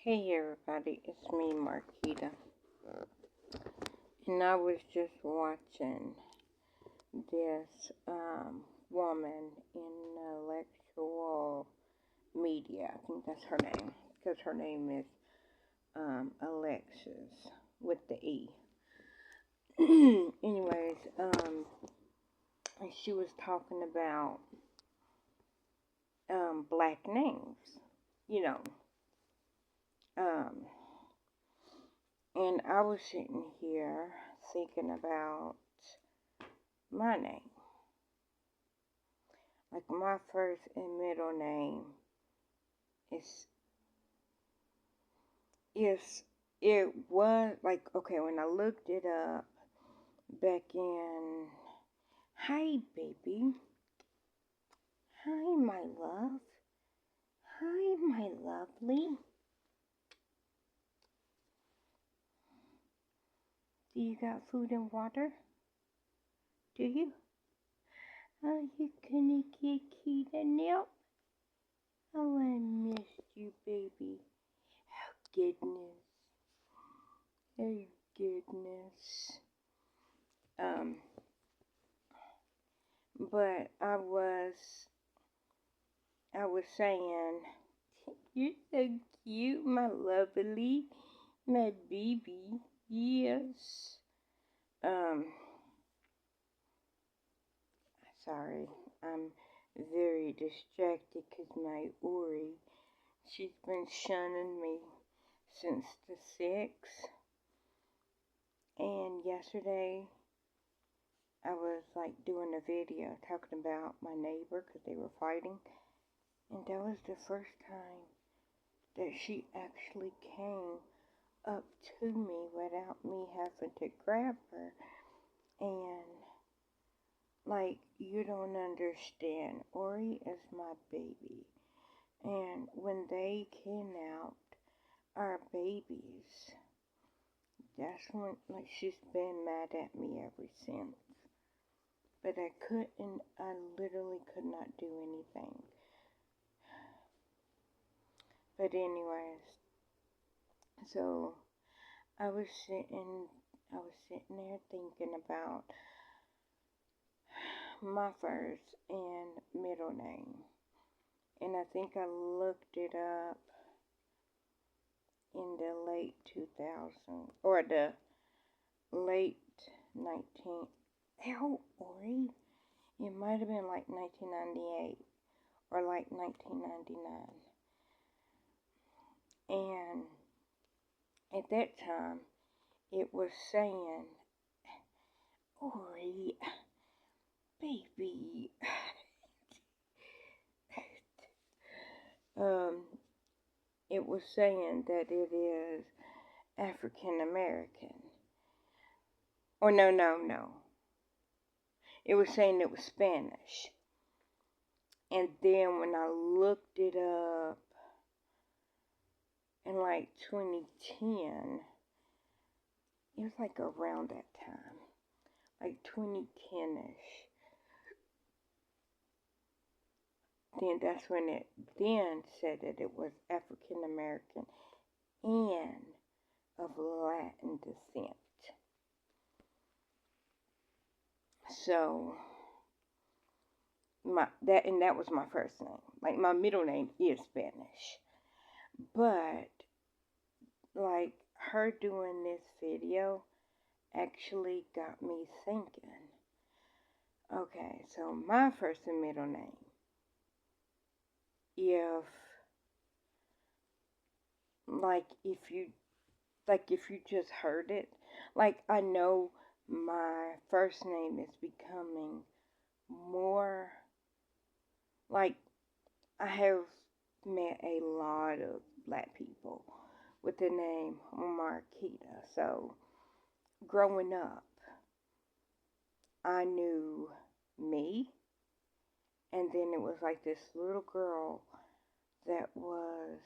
Hey everybody, it's me, Marquita, and I was just watching this woman in intellectual media. I think that's her name, because her name is Alexis with the E. Anyways, she was talking about black names, you know, um, and I was sitting here thinking about my name. Like my first and middle name is it was like, okay, when I looked it up back in, hi baby, hi my love, hi my lovely, do you got food and water? Do you? Are you gonna get Kita now? Oh, I missed you, baby. Oh, goodness. Oh, goodness. Um, but I was saying, you're so cute, my lovely, my baby. Yes. Um, sorry, I'm very distracted because my Ori, she's been shunning me since the 6th. And yesterday, I was like doing a video talking about my neighbor because they were fighting. And that was the first time that she actually came up to me without me having to grab her. And like, you don't understand, Ori is my baby, and when they kidnapped our babies, that's when, like, she's been mad at me ever since. But I literally could not do anything. But anyways, so I was sitting there thinking about my first and middle name. And I think I looked it up in the late 2000s, or the late 19, Ori, it might have been like 1998 or like 1999. And at that time, it was saying, Ori, baby, it was saying that it is African American. Or no. It was saying it was Spanish. And then when I looked it up in like 2010, it was like around that time, like 2010-ish. Then that's when it then said that it was African American and of Latin descent. So that was my first name. Like my middle name is Spanish. But like her doing this video actually got me thinking. Okay, so my first and middle name. If you just heard it, like I know my first name is becoming more, like I have met a lot of black people with the name Marquita. So growing up, I knew me, and then it was like this little girl that was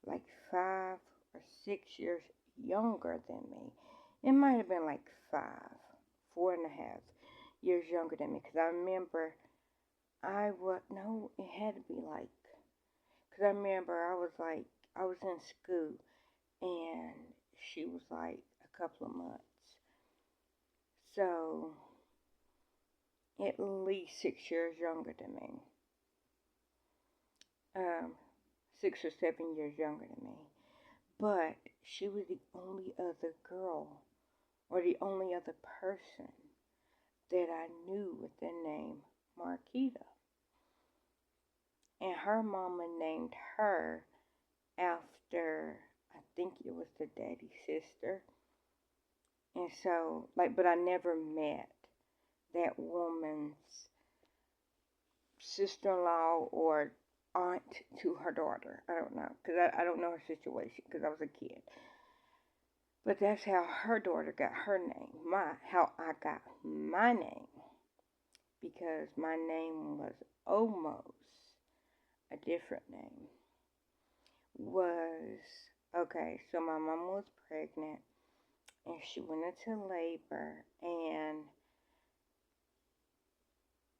like 5 or 6 years younger than me. It might have been like 4.5 years younger than me. Because I remember no, it had to be like, Because I remember I was in school, and she was like a couple of months. So, at least 6 years younger than me. 6 or 7 years younger than me. But she was the only other girl, or the only other person that I knew with the name Marquita. And her mama named her after, I think it was the daddy's sister. And so, but I never met that woman's sister-in-law or aunt to her daughter. I don't know, because I don't know her situation, because I was a kid. But that's how her daughter got her name, how I got my name, because my name was almost a different name. Okay, so my mom was pregnant, and she went into labor, and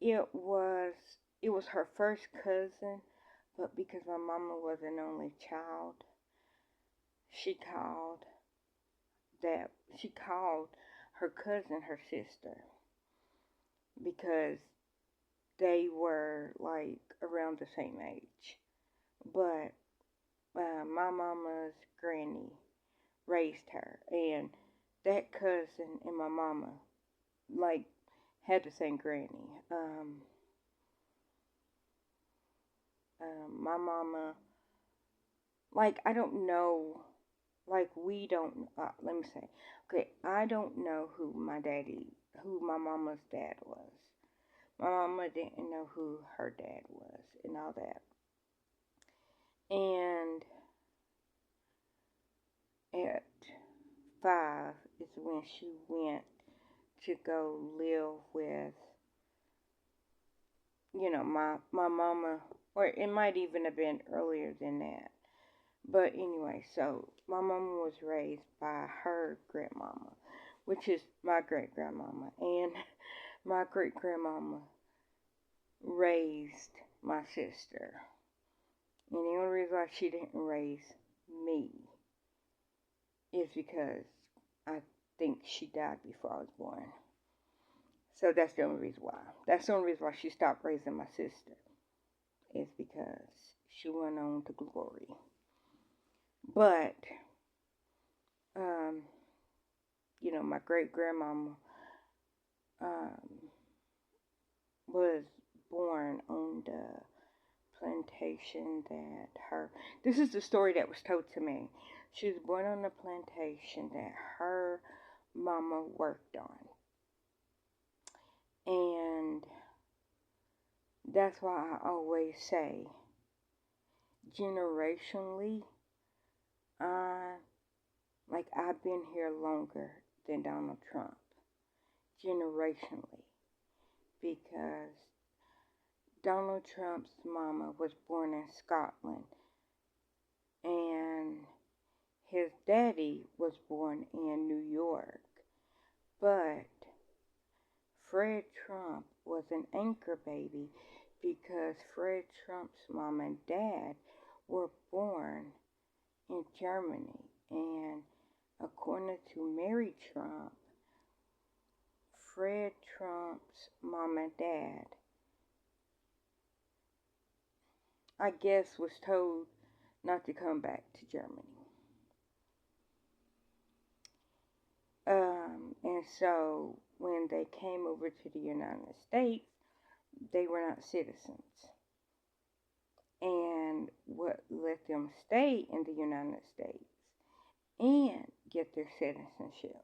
it was her first cousin, but because my mama was an only child, she called her cousin her sister, because they were like around the same age. But my mama's granny raised her, and that cousin and my mama like had the same granny. My mama, like, I don't know, like, we don't, let me say, okay, I don't know who my mama's dad was. My mama didn't know who her dad was and all that. And at 5 is when she went to go live with, my mama, or it might even have been earlier than that. But anyway, so my mama was raised by her grandmama, which is my great-grandmama. And my great-grandmama raised my sister. And the only reason why she didn't raise me is because I think she died before I was born. So that's the only reason why. That's the only reason why she stopped raising my sister, is because she went on to glory. But, my great-grandmama was born on the plantation this is the story that was told to me. She was born on the plantation that her mama worked on. And that's why I always say, generationally, I've been here longer than Donald Trump. Generationally. Because Donald Trump's mama was born in Scotland, and his daddy was born in New York. But Fred Trump was an anchor baby, because Fred Trump's mom and dad were born in Germany. And according to Mary Trump, Fred Trump's mom and dad, I guess, was told not to come back to Germany. And so when they came over to the United States, they were not citizens. And what let them stay in the United States and get their citizenship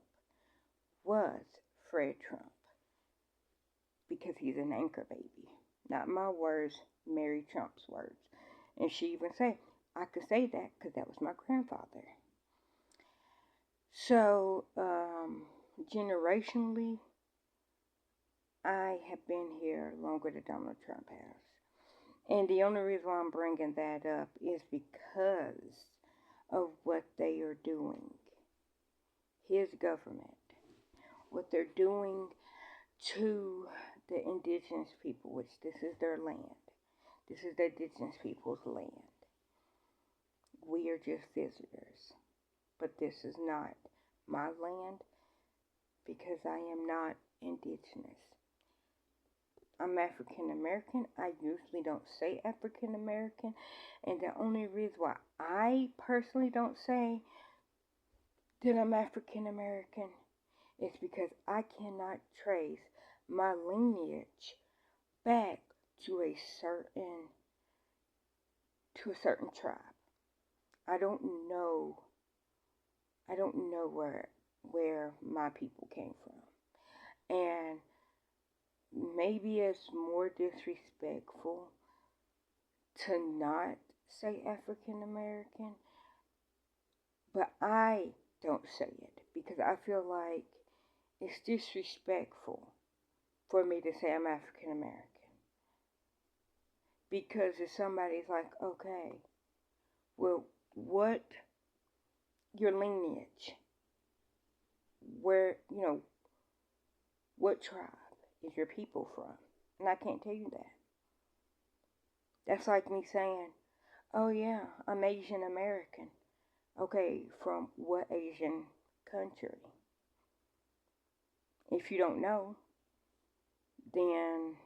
was Fred Trump, because he's an anchor baby. Not my words, Mary Trump's words. And she even said, I could say that because that was my grandfather. So, generationally, I have been here longer than Donald Trump has. And the only reason why I'm bringing that up is because of what they are doing. His government. What they're doing to the indigenous people, which this is their land. This is the indigenous people's land. we are just visitors. But this is not my land because I am not indigenous. I'm African American. I usually don't say African American. And the only reason why I personally don't say that I'm African American is because I cannot trace my lineage back to a certain tribe. I don't know where my people came from. And maybe it's more disrespectful to not say African American, but I don't say it because I feel like it's disrespectful for me to say I'm African American. Because if somebody's like, okay, well, what your lineage? Where, what tribe is your people from? And I can't tell you that. That's like me saying, oh yeah, I'm Asian American. Okay, from what Asian country? If you don't know, then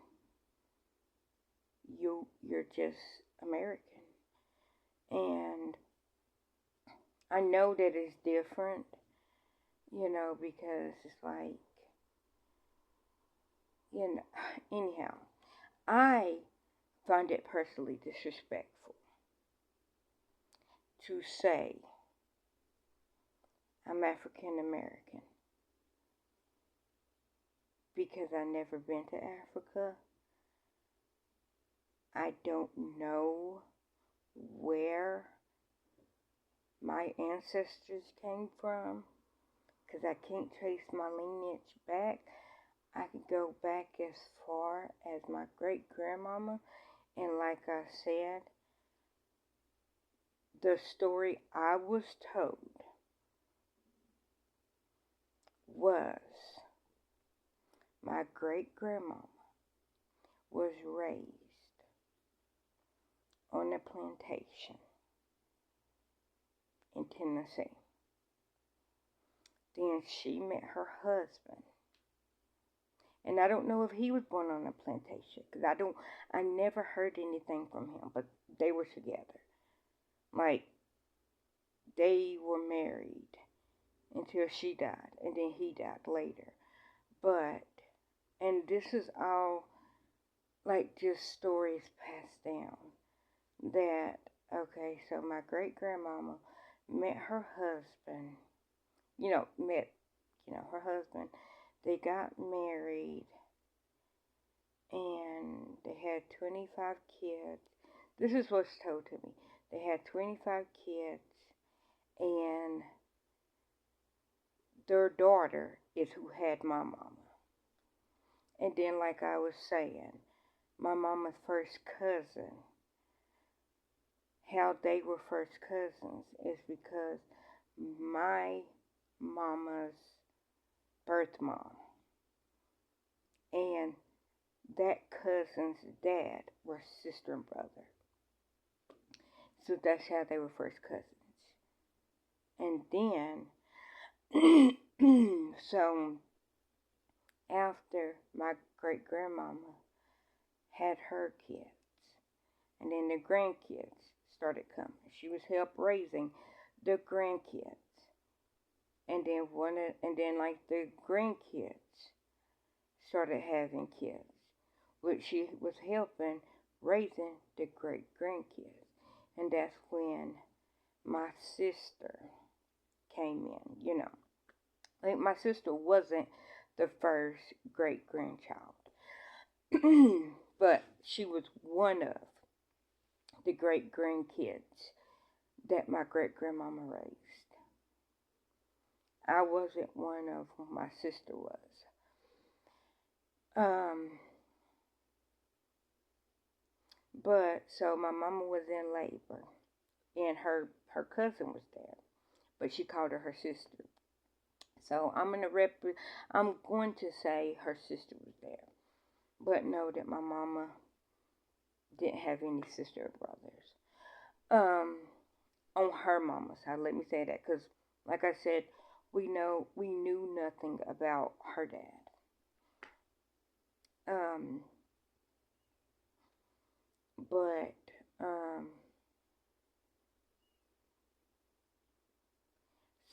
you're just American. And I know that it's different, because it's like, anyhow, I find it personally disrespectful to say I'm African American because I've never been to Africa. I don't know where my ancestors came from because I can't trace my lineage back. I could go back as far as my great-grandmama, and like I said, the story I was told was my great-grandmama was raised on a plantation in Tennessee. Then she met her husband. And I don't know if he was born on a plantation, because I never heard anything from him, but they were together. Like, they were married until she died, and then he died later. And this is all, like, just stories passed down. That, okay, so my great-grandmama met her husband, her husband. They got married, and they had 25 kids. This is what's told to me. They had 25 kids, and their daughter is who had my mama. And then, like I was saying, my mama's first cousin, how they were first cousins is because my mama's birth mom and that cousin's dad were sister and brother. So that's how they were first cousins. And then, so after my great-grandmama had her kids, and then the grandkids started coming. She was help raising the grandkids. And then like the grandkids started having kids, which she was helping raising the great-grandkids. And that's when my sister came in, Like, my sister wasn't the first great-grandchild, but she was one of the great-grandkids that my great-grandmama raised. I wasn't one of them, my sister was. But, so my mama was in labor, and her cousin was there, but she called her sister. So I'm going to say her sister was there, but know that my mama didn't have any sister or brothers. on her mama's side. Let me say that, because, like I said, we knew nothing about her dad. Um, but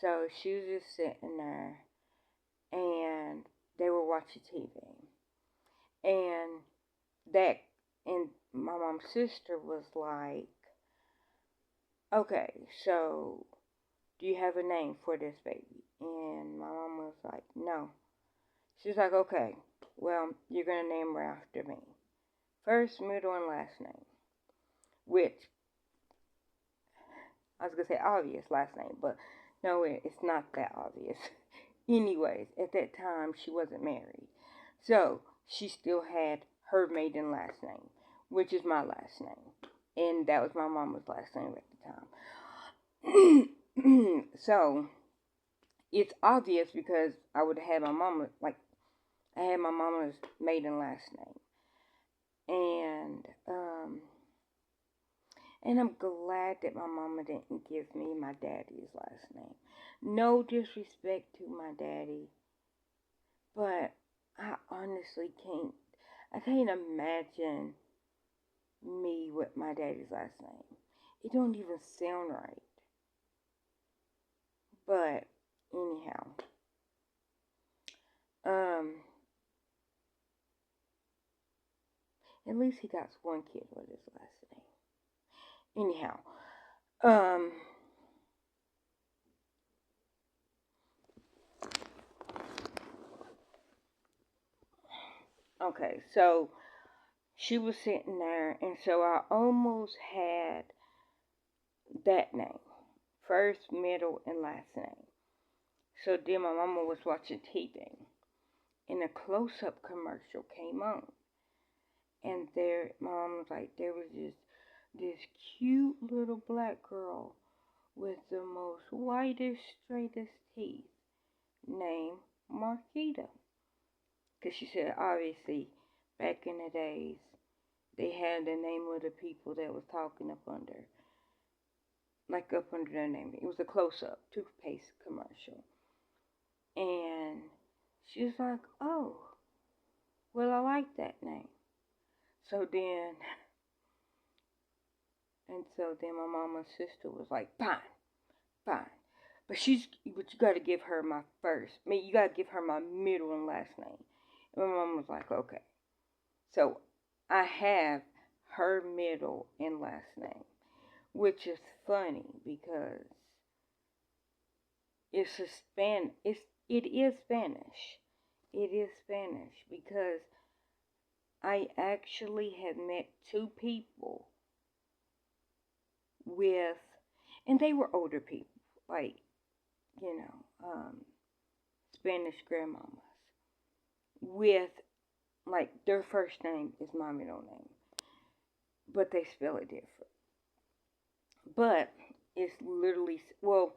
so she was just sitting there, and they were watching TV, and that and my mom's sister was like, okay, so do you have a name for this baby? And my mom was like, no. She's like, okay, well, you're going to name her after me. First, middle, and last name. Which, I was going to say obvious last name, but no, it's not that obvious. Anyways, at that time, she wasn't married. So, she still had her maiden last name, which is my last name. And that was my mama's last name at the time. So, it's obvious because I would have had my mama, like, I had my mama's maiden last name. And I'm glad that my mama didn't give me my daddy's last name. No disrespect to my daddy, but I honestly I can't imagine me with my daddy's last name. It don't even sound right. But anyhow, at least he got one kid with his last name. Anyhow, okay, so she was sitting there, and so I almost had that name. First, middle, and last name. So then my mama was watching TV, and a close-up commercial came on. And there, my mom was like, there was this cute little black girl with the most whitest, straightest teeth named Marquita. Because she said, obviously, back in the days, they had the name of the people that was talking up under their name. It was a close-up toothpaste commercial. And she was like, oh, well, I like that name. So then my mama's sister was like, fine. But you gotta give her my you gotta give her my middle and last name. And my mom was like, okay. So I have her middle and last name, which is funny because it is Spanish. It is Spanish because I actually have met two people and they were older people, like, Spanish grandmamas, with, like, their first name is my middle name, but they spell it different. But it's literally, well,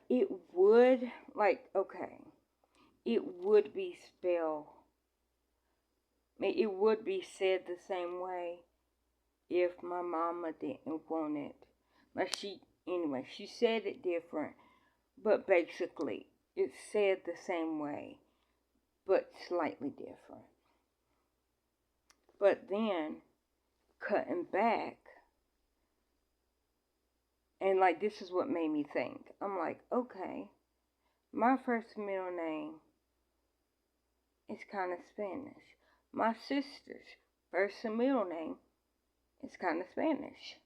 it would, okay, it would be spelled, it would be said the same way if my mama didn't want it. She said it different, but basically, it's said the same way, but slightly different. But then, cutting back, and, like, this is what made me think. I'm like, okay, my first middle name is kind of Spanish. My sister's first and middle name is kind of Spanish.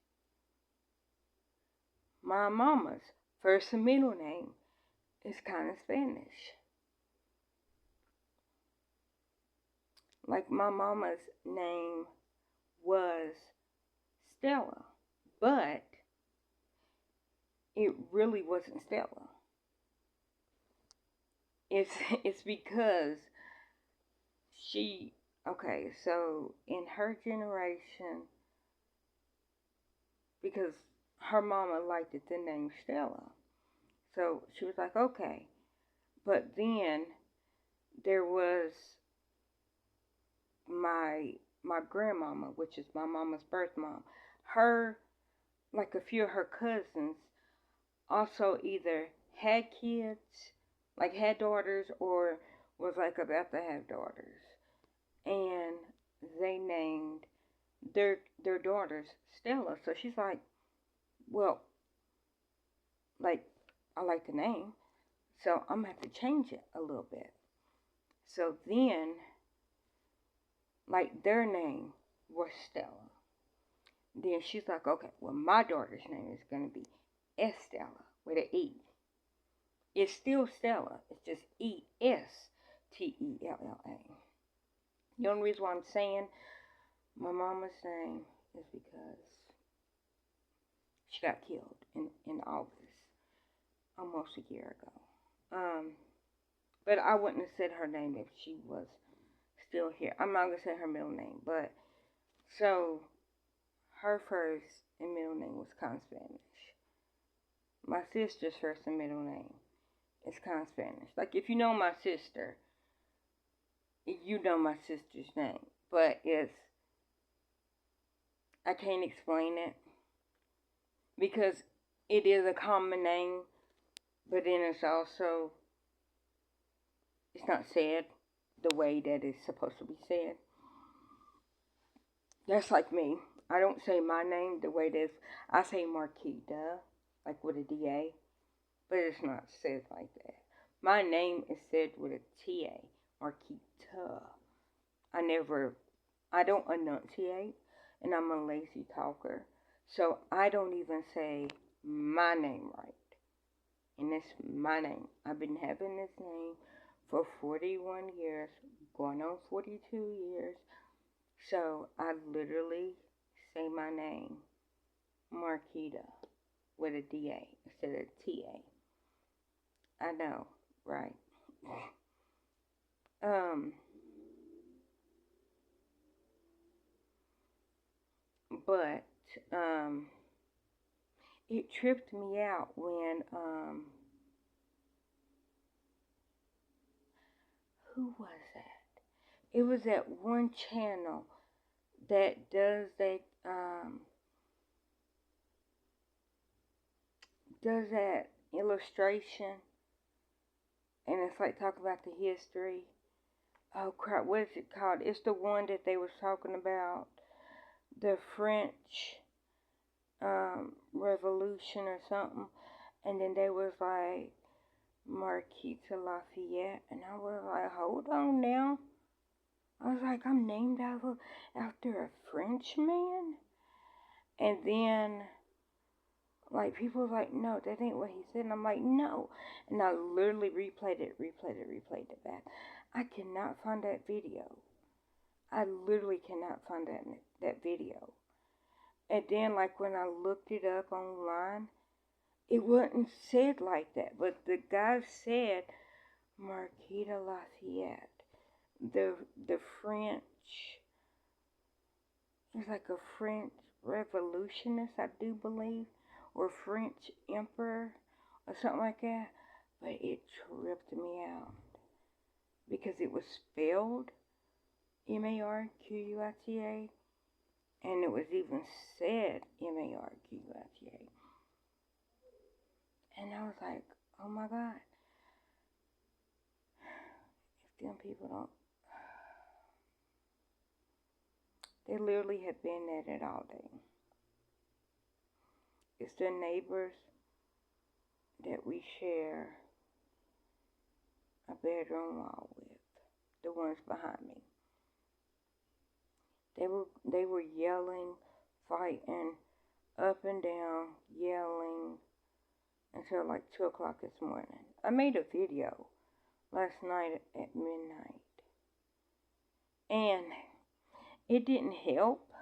My mama's first and middle name is kind of Spanish. Like, my mama's name was Stella, but it really wasn't Stella. It's because so in her generation, because her mama liked the name Stella, so she was like, okay. But then there was my my grandmama, which is my mama's birth mom, her, like a few of her cousins, also either had kids, like had daughters, or was like about to have daughters. And they named their daughters Stella. So she's like, well, like, I like the name, so I'm gonna have to change it a little bit. So then, like, their name was Stella. Then she's like, okay, well, my daughter's name is gonna be Estella with an E. It's still Stella. It's just Estella. The only reason why I'm saying my mama's name is because she got killed in August, almost a year ago. But I wouldn't have said her name if she was still here. I'm not going to say her middle name, but so her first and middle name was kind of Spanish. My sister's first and middle name is kind of Spanish. Like, if you know my sister, you know my sister's name, but I can't explain it because it is a common name, but then it's not said the way that it's supposed to be said. That's like me. I don't say my name the way that I say Marquita, like with a D-A, but it's not said like that. My name is said with a T-A, Marquita. I don't enunciate, and I'm a lazy talker, so I don't even say my name right. And it's my name. I've been having this name for 41 years, going on 42 years. So I literally say my name, Marquita, with a D-A instead of T-A. I know, right? But it tripped me out when who was that? It was that one channel that does that illustration, and it's like talking about the history. Oh crap, what is it called? It's the one that they was talking about, the French Revolution or something, and then they was like Marquita Lafayette, and I was like, hold on now. I was like, I'm named after a French man? And then, like, people was like, no, that ain't what he said. And I'm like, no. And I literally replayed it back. I cannot find that video. I literally cannot find that video. And then, like, when I looked it up online, it wasn't said like that. But the guy said Marquita Lafayette. The French, it's like a French revolutionist, I do believe, or French emperor, or something like that. But it tripped me out because it was spelled Marquita, and it was even said Marquita. And I was like, oh my God. If them people don't, they literally have been at it all day. It's the neighbors that we share a bedroom wall with, the ones behind me. They were yelling, fighting, up and down, yelling until like 2 o'clock this morning. I made a video last night at midnight, and it didn't help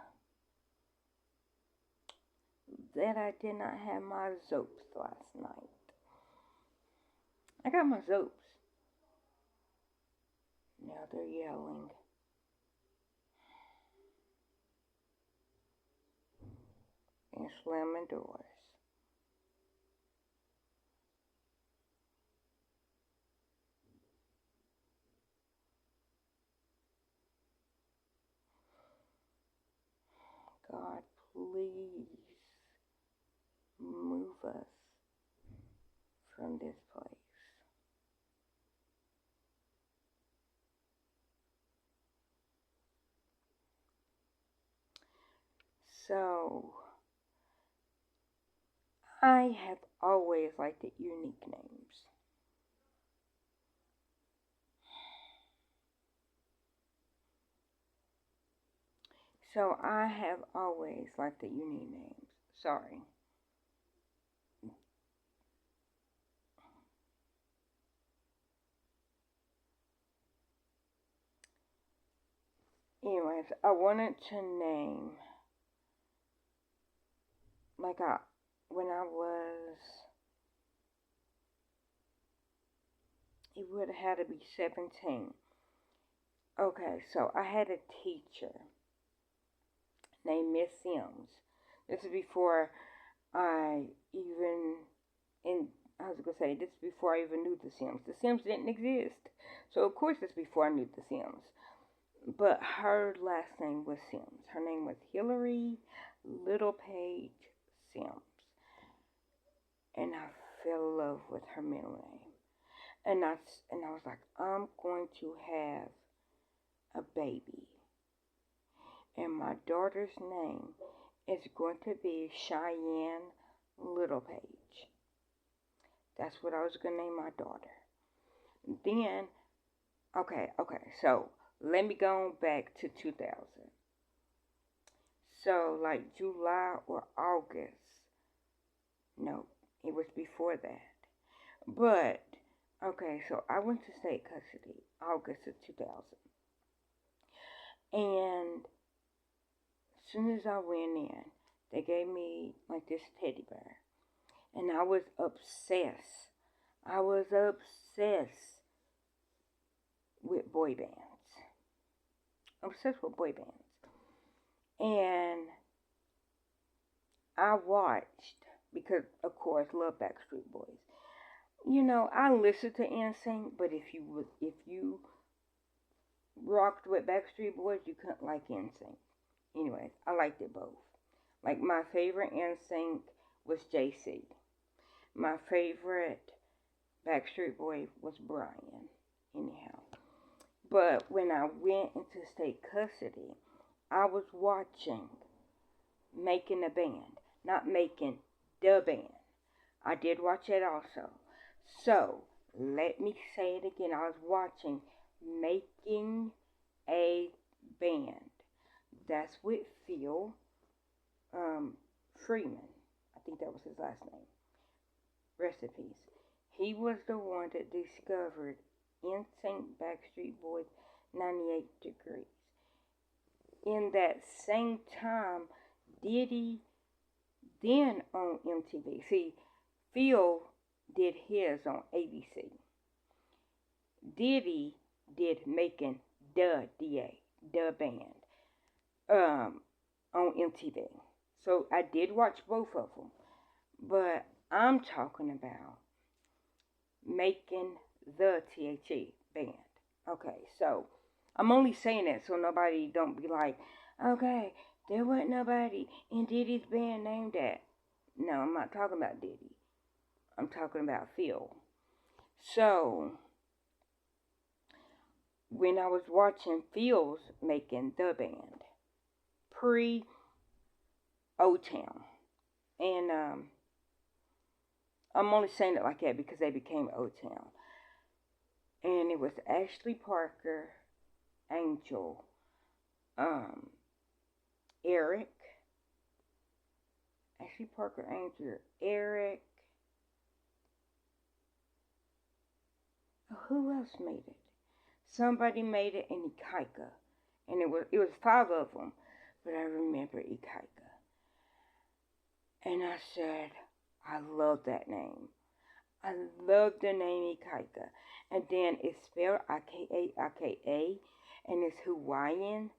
that I did not have my Zopes last night. I got my Zopes. Now they're yelling. And slamming doors. us from this place. So, I have always liked the unique names. So, I have always liked the unique names. Sorry. Anyways, I wanted to name, when I was, it would have had to be 17. Okay, so I had a teacher named Miss Sims. This is before I even, and I was going to say, this is before I even knew The Sims. The Sims didn't exist. So, of course, it's before I knew The Sims. But her last name was Sims. Her name was Hillary Littlepage Sims. And I fell in love with her middle name. And I was like, I'm going to have a baby. And my daughter's name is going to be Cheyenne Littlepage. That's what I was going to name my daughter. Then, okay, so let me go back to 2000. So, like July or August. No, it was before that. But, okay, so I went to state custody August of 2000. And as soon as I went in, they gave me like this teddy bear. And I was obsessed. I was obsessed with boy bands. Obsessed with boy bands. And I watched, because of course, love Backstreet Boys. You know, I listened to NSYNC, but if you rocked with Backstreet Boys, you couldn't like NSYNC. Anyways, I liked it both. Like, my favorite NSYNC was JC. My favorite Backstreet Boy was Brian. Anyhow. But when I went into state custody, I was watching Making a Band. Not Making the Band. I did watch it also. So, let me say it again. I was watching Making a Band. That's with Phil Freeman. I think that was his last name. Rest in peace. He was the one that discovered NSYNC Backstreet Boys 98 Degrees. In that same time, Diddy then on MTV. See, Phil did his on ABC. Diddy did Making the Band on MTV. So I did watch both of them. But I'm talking about Making the THE Band. Okay, so I'm only saying that so nobody don't be like, okay, there wasn't nobody in Diddy's band named that. No, I'm not talking about Diddy. I'm talking about Phil. So, when I was watching Phil's Making the Band, pre O-Town, and I'm only saying it like that because they became O-Town. And it was Ashley Parker, Angel, Eric, Ashley Parker, Angel, Eric. Who else made it? Somebody made it in Ikaika. And it was 5 of them. But I remember Ikaika. And I said, I love that name. I love the name Ikaika. And then it's spelled Ikaika. And it's Hawaiian.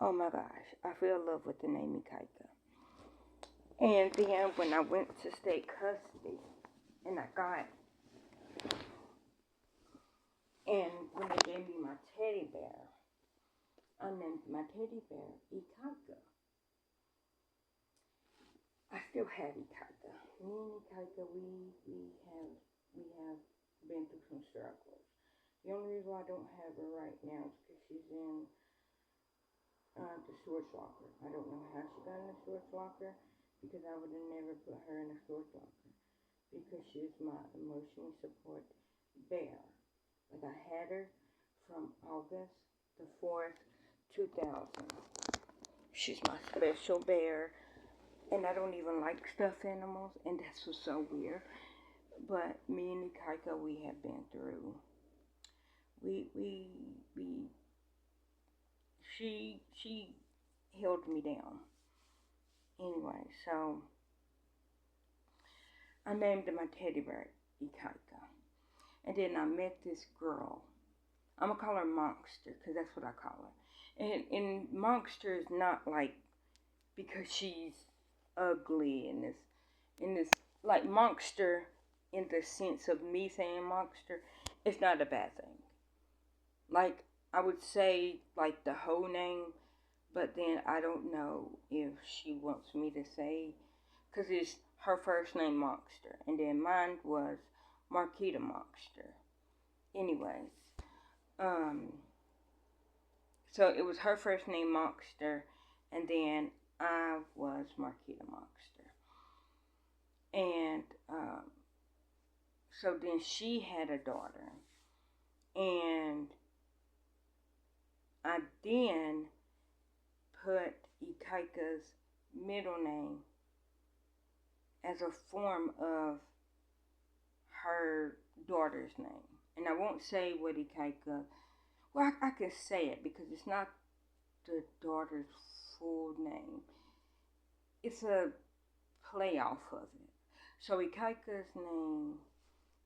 Oh my gosh. I fell in love with the name Ikaika. And then when I went to state custody, and when they gave me my teddy bear, I named my teddy bear Ikaika. I still have Ikaika. Me and Ikaika, we have been through some struggles. The only reason why I don't have her right now is because she's in the storage locker. I don't know how she got in the storage locker because I would have never put her in a storage locker because she's my emotional support bear. Like I had her from August the 4th, 2000. She's my special bear. And I don't even like stuffed animals, and that's what's so weird. But me and Ikaika, we have been through. She held me down. Anyway, so I named my teddy bear Ikaika. And then I met this girl. I'm going to call her Monster, because that's what I call her. And Monster is not like because she's ugly in this like Monster in the sense of me saying Monster, it's not a bad thing. Like I would say like the whole name, but then I don't know if she wants me to say, because it's her first name Monster, and then mine was Marquita Monster. Anyways, so it was her first name Monster, and then I was Marquita Monster. And so then she had a daughter, and I then put Ikaika's middle name as a form of her daughter's name. And I won't say what Ikaika, well, I can say it because it's not the daughter's full name. It's a play off of it. So Ikaika's name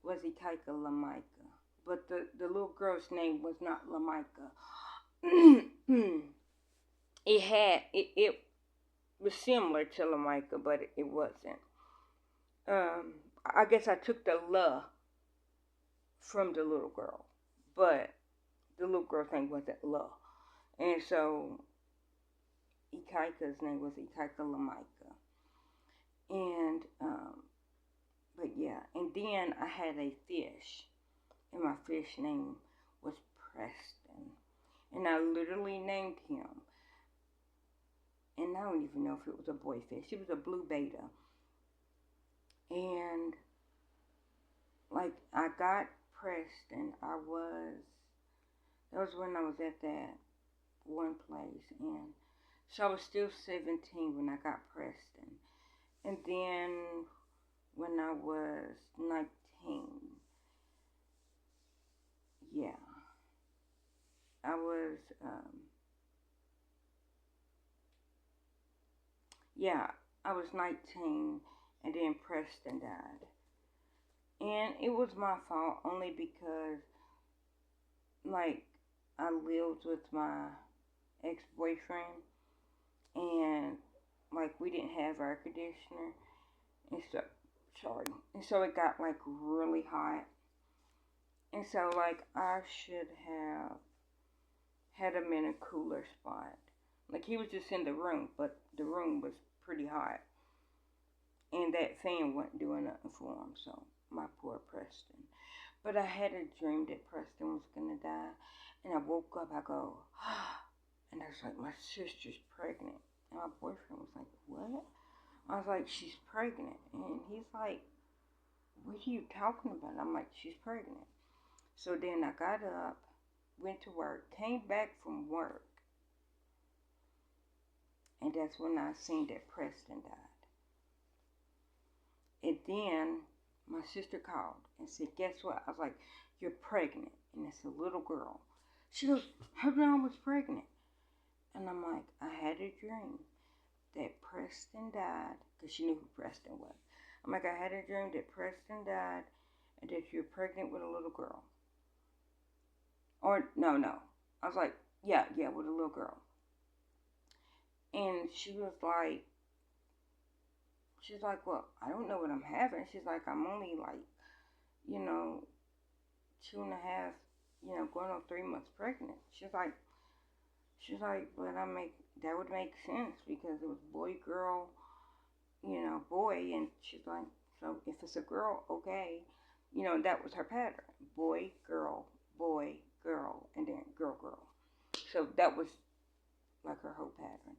was Ikaika Lamaika, but the little girl's name was not Lamaika. it was similar to Lamaika, but it wasn't. I guess I took the la from the little girl, but the little girl's name wasn't la, and so Ikaika's name was Ikaika Lamaika, and but yeah, and then I had a fish, and my fish name was Preston, and I literally named him. And I don't even know if it was a boy fish. It was a blue beta. And, like, I got Preston. That was when I was at that one place. And so I was still 17 when I got Preston. And then when I was 19, yeah, I was, I was 19, and then Preston died. And it was my fault only because, like, I lived with my ex-boyfriend, and, like, we didn't have air conditioner, and so it got, like, really hot. And so, like, I should have had him in a cooler spot. Like, he was just in the room, but the room was pretty hot. And that fan wasn't doing nothing for him, so my poor Preston. But I had a dream that Preston was going to die. And I woke up, I go, and I was like, my sister's pregnant. And my boyfriend was like, what? I was like, she's pregnant. And he's like, what are you talking about? I'm like, she's pregnant. So then I got up, went to work, came back from work. And that's when I seen that Preston died. And then my sister called and said, guess what? I was like, you're pregnant. And it's a little girl. She goes, her mom was pregnant. And I'm like, I had a dream that Preston died, because she knew who Preston was. I'm like, I had a dream that Preston died and that you're pregnant with a little girl. Or, no. I was like, yeah, with a little girl. And she's like, well, I don't know what I'm having. She's like, I'm only like, 2.5, going on 3 months pregnant. She's like, but that would make sense because it was boy, girl, boy. And she's like, so if it's a girl, okay. That was her pattern. Boy, girl, and then girl, girl. So that was like her whole pattern.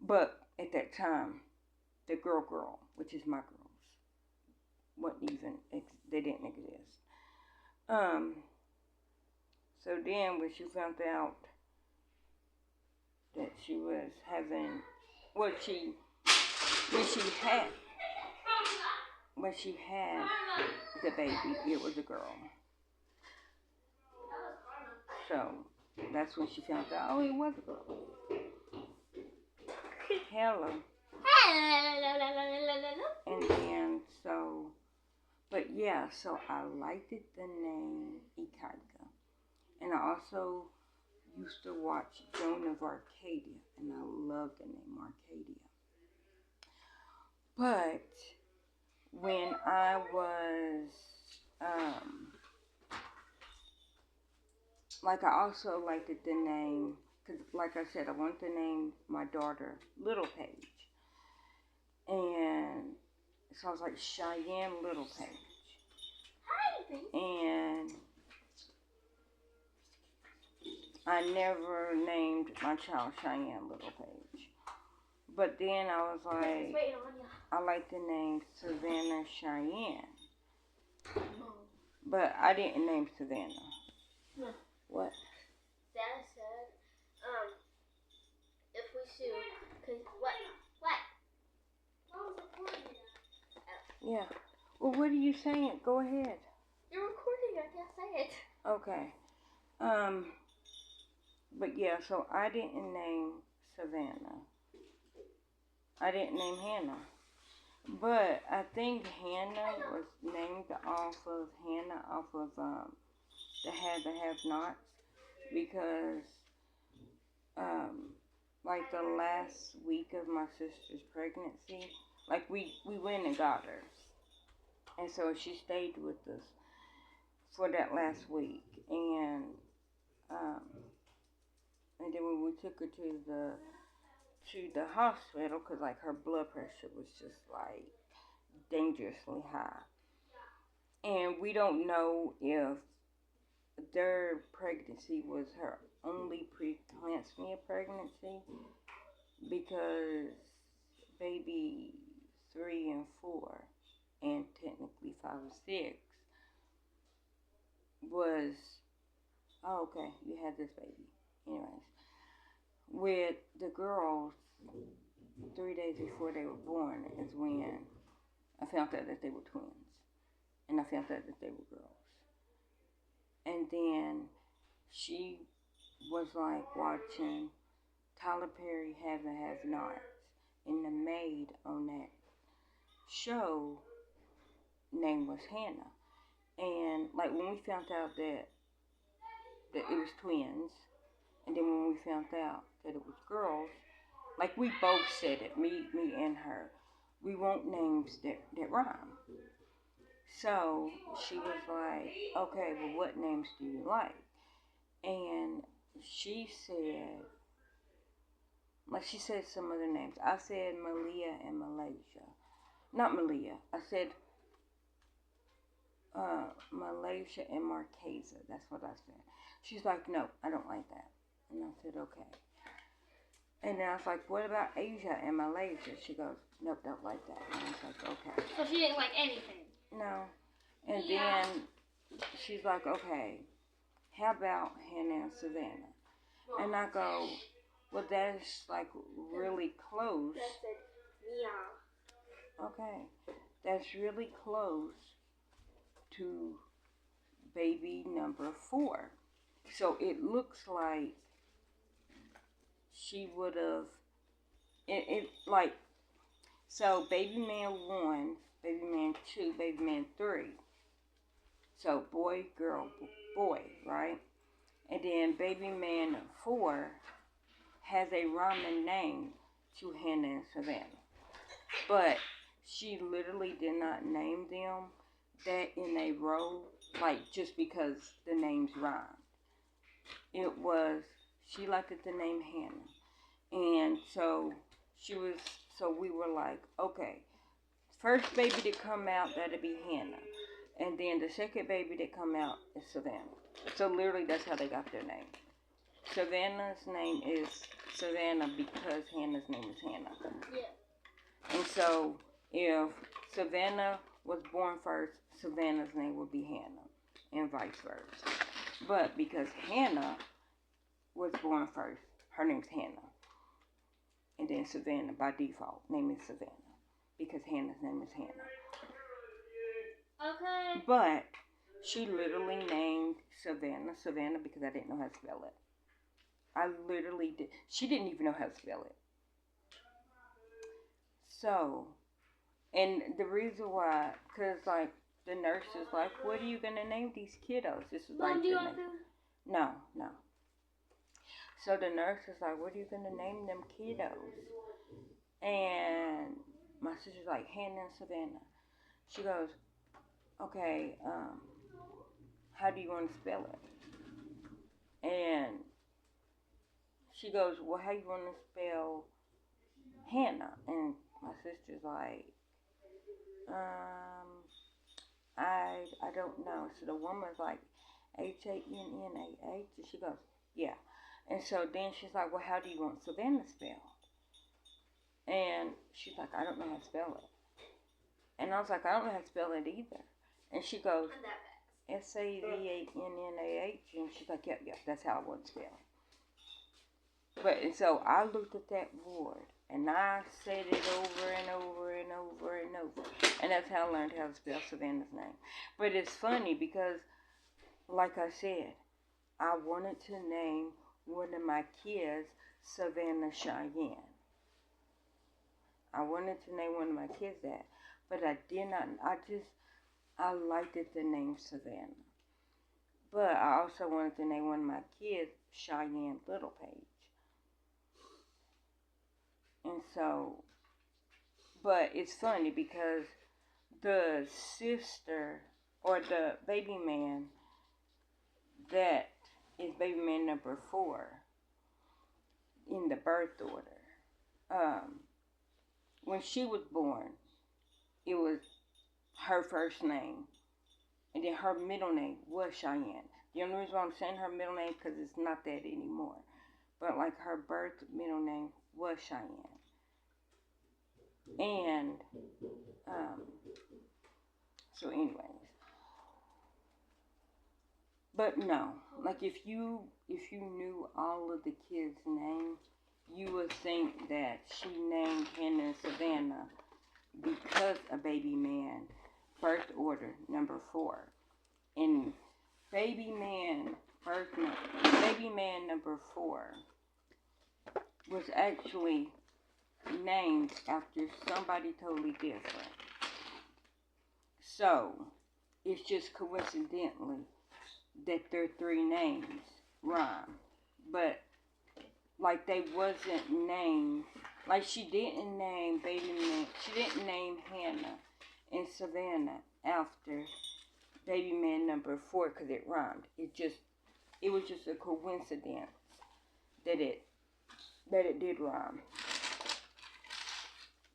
But at that time, the girl, which is my girls, wasn't even, they didn't exist. So then when she found out that she was having, when she had the baby, it was a girl. So that's when she found out, oh, it was a girl. Hello. And then but yeah, so I liked the name Ikaika. And I also used to watch Joan of Arcadia, and I love the name Arcadia. But when I was, I also liked the name, because like I said, I wanted to name my daughter Little Paige. And so I was like, Cheyenne Little Paige. And I never named my child Cheyenne Little Paige. But then I was like, I like the name Savannah Cheyenne. But I didn't name Savannah. No. What? Dad said, if we sue, because what? Yeah. Well, what are you saying? Go ahead. You're recording. I can't say it. Okay. But yeah, so I didn't name Savannah. I didn't name Hannah. But I think Hannah was named off of the have-nots, because like the last week of my sister's pregnancy, like we went and got her, and so she stayed with us for that last week, and then when we took her to the hospital, because like her blood pressure was just like dangerously high, and we don't know if their pregnancy was her only preeclampsia pregnancy, because baby 3 and 4 and technically 5 and 6 was, oh, okay, you had this baby. Anyways, with the girls, 3 days before they were born is when I found out that they were twins, and I found out that they were girls. And then she was like watching Tyler Perry Have and Have Nots, and the maid on that show name was Hannah. And like when we found out that it was twins, and then when we found out that it was girls, like we both said it, me and her, we want names that rhyme. So she was like, okay, well, what names do you like? And she said some other names. I said Malia and Malaysia. Not Malia. I said Malaysia and Marquesa. That's what I said. She's like, no, I don't like that. And I said, okay. And then I was like, what about Asia and Malaysia? She goes, nope, don't like that. And I was like, okay. So she didn't like anything? No. And then she's like, okay, how about Hannah and Savannah? And I go, well, that's like really close. That's it. Yeah. Okay. That's really close to baby number 4. So it looks like she would have, so baby man 1, baby man 2, baby man 3. So boy, girl, boy, right? And then baby man 4 has a rhyming name to Hannah and Savannah. But she literally did not name them that in a row, like just because the names rhymed. It was, she liked the name Hannah. And so so we were like, okay, first baby to come out, that'll be Hannah. And then the second baby that come out is Savannah. So literally that's how they got their name. Savannah's name is Savannah because Hannah's name is Hannah. Yeah. And so if Savannah was born first, Savannah's name would be Hannah, and vice versa. But because Hannah was born first, her name's Hannah. And then Savannah, by default, name is Savannah. Because Hannah's name is Hannah. Okay. But she literally named Savannah because I didn't know how to spell it. I literally did. She didn't even know how to spell it. So, and the reason why, because like the nurse is like, what are you going to name these kiddos? This is Mom, like do you the want name. to? No. So the nurse is like, what are you going to name them kiddos? And my sister's like, Hannah and Savannah. She goes, okay, how do you want to spell it? And she goes, well, how you want to spell Hannah? And my sister's like, I don't know. So the woman's like, Hannah. And she goes, yeah. And so then she's like, well, how do you want Savannah spelled? And she's like, I don't know how to spell it. And I was like, I don't know how to spell it either. And she goes, Savannah. And she's like, yep, that's how I want to spell it. But, and so I looked at that board, and I said it over and over and over and over. And that's how I learned how to spell Savannah's name. But it's funny because, like I said, I wanted to name one of my kids Savannah Cheyenne. I wanted to name one of my kids that, but I did not. I liked it, the name Savannah. But I also wanted to name one of my kids Cheyenne Littlepage. And so, but it's funny because the sister or the baby man that is baby man number 4 in the birth order, when she was born, it was her first name, and then her middle name was Cheyenne. The only reason why I'm saying her middle name because it's not that anymore, but like her birth middle name was Cheyenne. And so anyways, but no, like if you knew all of the kids' names, you would think that she named Hannah and Savannah because of baby man birth order number 4. And baby man number 4 was actually named after somebody totally different. So it's just coincidentally that their 3 names rhyme. But like they wasn't named, like she didn't name Hannah and Savannah after baby man number 4 because it rhymed. It was just a coincidence that it did rhyme.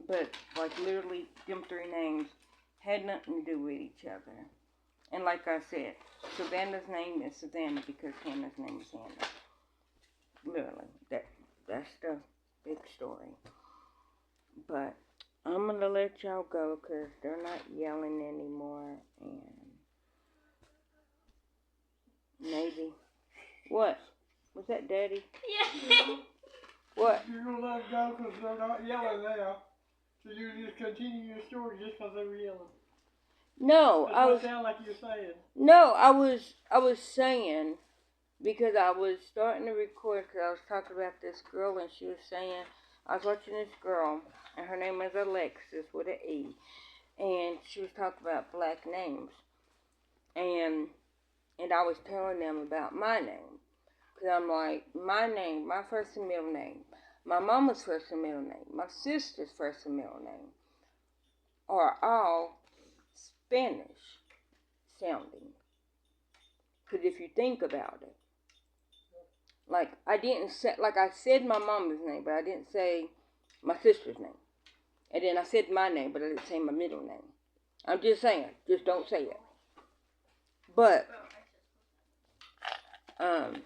But like literally them 3 names had nothing to do with each other. And like I said, Savannah's name is Savannah because Hannah's name is Hannah. Literally, that's the big story. But I'm gonna let y'all go because they're not yelling anymore. And maybe what was that, Daddy? Yeah. What? You're gonna let them go because they're not yelling now. So you just continue your story just because they were yelling. No, That's what it sounded like you were saying. No, I was saying because I was starting to record because I was talking about this girl and she was saying I was watching this girl and her name is Alexis with an E, and she was talking about black names, and I was telling them about my name because I'm like my first and middle name, my mama's first and middle name, my sister's first and middle name are all Spanish sounding. Because if you think about it, like I didn't say, like I said my mama's name, but I didn't say my sister's name. And then I said my name, but I didn't say my middle name. I'm just saying, just don't say it. But, and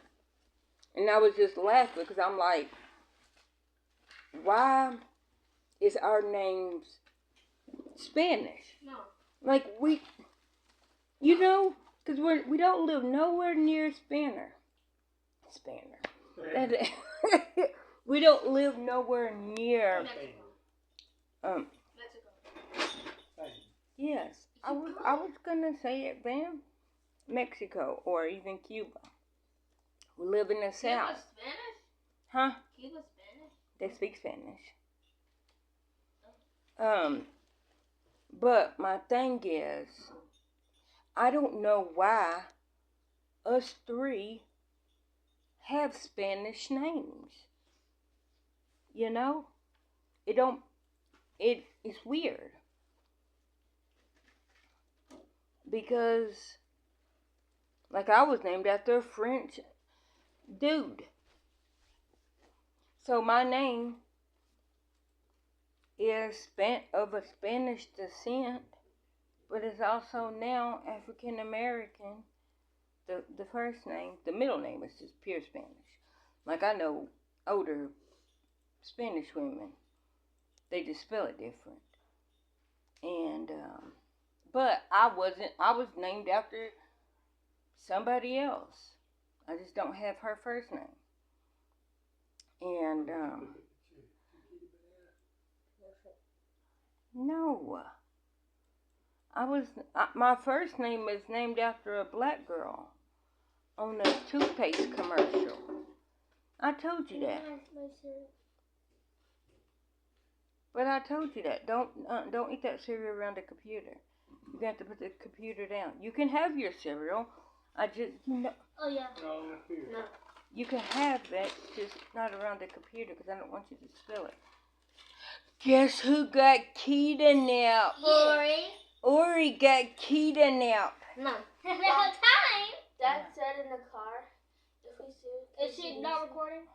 I was just laughing because I'm like, why is our names Spanish? No. Like we, you know, because we don't live nowhere near Spanner. We don't live nowhere near. Mexico. Yes, I was gonna say it, Bam. Mexico or even Cuba. We live in the Cuba South. Spanish? Huh? Cuba Spanish? They speak Spanish. But my thing is, I don't know why us three have Spanish names. You know? It's weird. Because, like, I was named after a French dude. So my name is of a Spanish descent, but it's also now African American. The first name, the middle name is just pure Spanish. Like, I know older Spanish women, they just spell it different. And but I was named after somebody else. I just don't have her first name. And no, my first name is named after a black girl on a toothpaste commercial. I told you that. But I told you that. Don't eat that cereal around the computer. You have to put the computer down. You can have your cereal. Oh yeah. No. You can have that, just not around the computer because I don't want you to spill it. Guess who got kidnapped? Ori got kidnapped. No. We have time. Dad said in the car. If we see. Is she not recording?